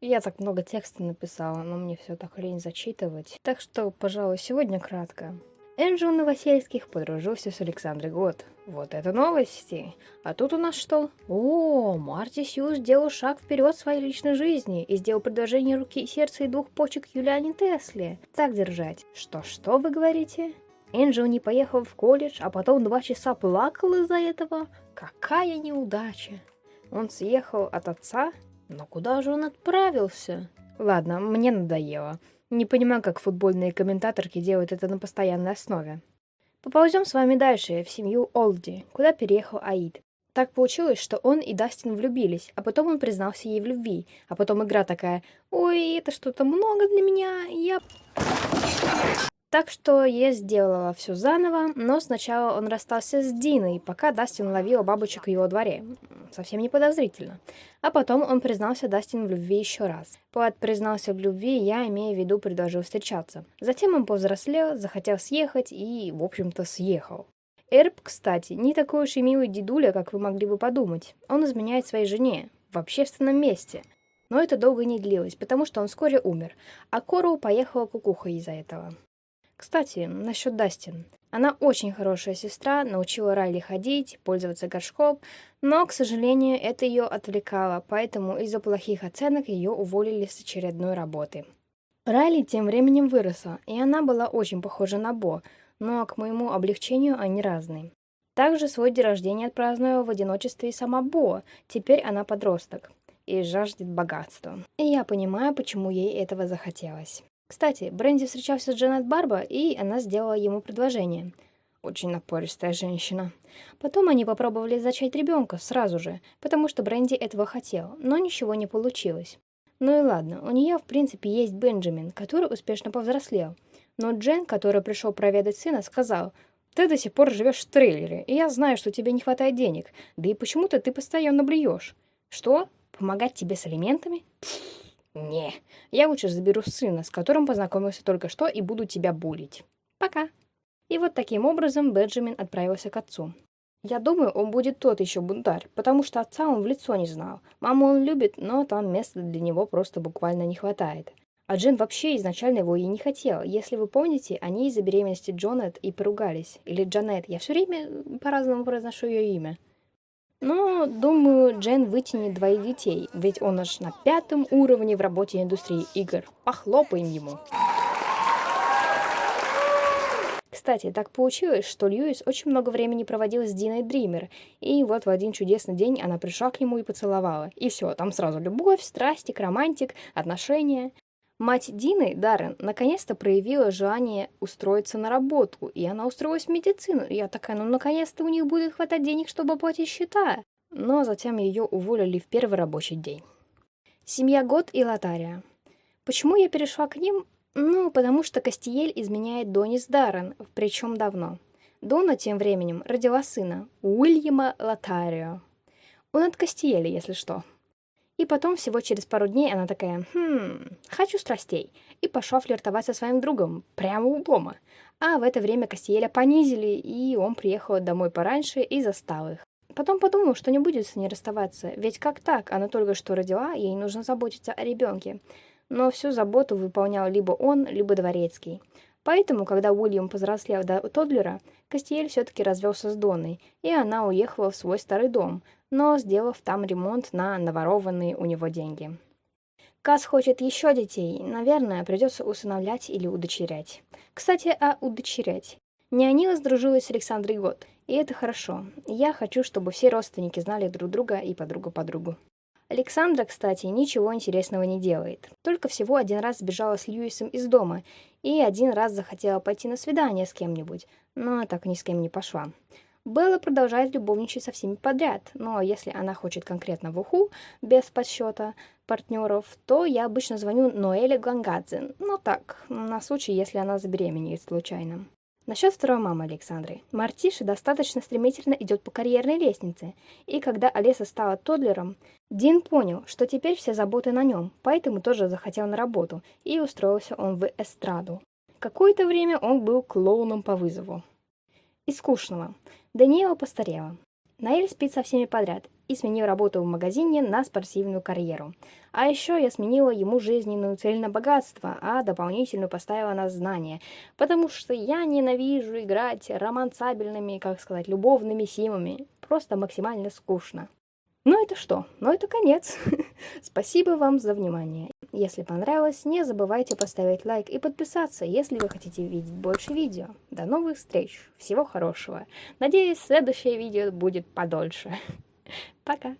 Я так много текста написала, но мне все так лень зачитывать. Так что, пожалуй, сегодня кратко. Энджел Новосельских подружился с Александрой Гот. Вот это новости! А тут у нас что? О, Марти Сью сделал шаг вперед в своей личной жизни и сделал предложение руки, сердца и двух почек Юлиане Тесле. Так держать. Что вы говорите? Энджел не поехал в колледж, а потом 2 часа плакал из-за этого? Какая неудача! Он съехал от отца? Но куда же он отправился? Ладно, мне надоело. Не понимаю, как футбольные комментаторки делают это на постоянной основе. Поползем с вами дальше, в семью Олди, куда переехал Аид. Так получилось, что он и Дастин влюбились, а потом он признался ей в любви, а потом игра такая: «Ой, это что-то много для меня, я...» Так что я сделала все заново, но сначала он расстался с Диной, пока Дастин ловил бабочек в его дворе. Совсем не подозрительно. А потом он признался Дастину в любви еще раз. Под «признался в любви» я имею в виду предложил встречаться. Затем он повзрослел, захотел съехать и, в общем-то, съехал. Эрб, кстати, не такой уж и милый дедуля, как вы могли бы подумать. Он изменяет своей жене в общественном месте. Но это долго не длилось, потому что он вскоре умер, а Кору поехала кукуха из-за этого. Кстати, насчет Дастин. Она очень хорошая сестра, научила Райли ходить, пользоваться горшком, но, к сожалению, это ее отвлекало, поэтому из-за плохих оценок ее уволили с очередной работы. Райли тем временем выросла, и она была очень похожа на Бо, но к моему облегчению они разные. Также свой день рождения отпраздновала в одиночестве и сама Бо, теперь она подросток и жаждет богатства. И я понимаю, почему ей этого захотелось. Кстати, Бренди встречался с Джанет Барбо, и она сделала ему предложение. Очень напористая женщина. Потом они попробовали зачать ребенка сразу же, потому что Бренди этого хотел, но ничего не получилось. Ну и ладно, у нее в принципе есть Бенджамин, который успешно повзрослел. Но Джен, который пришел проведать сына, сказал: «Ты до сих пор живешь в трейлере, и я знаю, что тебе не хватает денег, да и почему-то ты постоянно блюешь. Что? Помогать тебе с алиментами? Не, я лучше заберу сына, с которым познакомился только что, и буду тебя булить. Пока». И вот таким образом Бенджамин отправился к отцу. Я думаю, он будет тот еще бунтарь, потому что отца он в лицо не знал. Маму он любит, но там места для него просто буквально не хватает. А Джен вообще изначально его и не хотела. Если вы помните, они из-за беременности Джонет и поругались. Или Джанет, я все время по-разному произношу ее имя. Но, думаю, Джен вытянет 2 детей, ведь он аж на 5-м уровне в работе индустрии игр. Похлопаем ему. Кстати, так получилось, что Льюис очень много времени проводил с Диной Дример, и вот в один чудесный день она пришла к нему и поцеловала. И все, там сразу любовь, страстик, романтик, отношения. Мать Дины, Даррен, наконец-то проявила желание устроиться на работу, и она устроилась в медицину. И я такая: ну наконец-то у них будет хватать денег, чтобы оплатить счета. Но затем ее уволили в первый рабочий день. Семья Гот и Лотария. Почему я перешла к ним? Ну, потому что Кастиель изменяет Доне с Даррен, причем давно. Дона тем временем родила сына, Уильяма Лотарио. Он от Кастиеля, если что. И потом, всего через пару дней, она такая: хочу страстей. И пошла флиртовать со своим другом, прямо у дома. А в это время Кастиеля понизили, и он приехал домой пораньше и застал их. Потом подумал, что не будет с ней расставаться, ведь как так, она только что родила, ей нужно заботиться о ребенке. Но всю заботу выполнял либо он, либо дворецкий. Поэтому, когда Уильям повзрослел до Тоддлера, Кастиель все-таки развелся с Донной, и она уехала в свой старый дом, но сделав там ремонт на наворованные у него деньги. Каз хочет еще детей, наверное, придется усыновлять или удочерять. Кстати, удочерять. Неонила сдружилась с Александрой Гот, и это хорошо. Я хочу, чтобы все родственники знали друг друга и подруга подругу. Александра, кстати, ничего интересного не делает. Только всего один раз сбежала с Льюисом из дома, и один раз захотела пойти на свидание с кем-нибудь, но так ни с кем не пошла. Белла продолжает любовничать со всеми подряд, но если она хочет конкретно в уху, без подсчета партнеров, то я обычно звоню Ноэле Ганgadзе, ну так, на случай, если она забеременеет случайно. Насчет второй мамы Александры. Мартиша достаточно стремительно идет по карьерной лестнице, и когда Олеса стала Тоддлером, Дин понял, что теперь все заботы на нем, поэтому тоже захотел на работу, и устроился он в эстраду. Какое-то время он был клоуном по вызову. Из скучного. Даниэла постарела. Наэль спит со всеми подряд и сменил работу в магазине на спортивную карьеру. А еще я сменила ему жизненную цель на богатство, а дополнительную поставила на знание, потому что я ненавижу играть романсабельными, как сказать, любовными симами. Просто максимально скучно. Ну это что? Ну это конец. Спасибо вам за внимание. Если понравилось, не забывайте поставить лайк и подписаться, если вы хотите видеть больше видео. До новых встреч. Всего хорошего. Надеюсь, следующее видео будет подольше. Пока.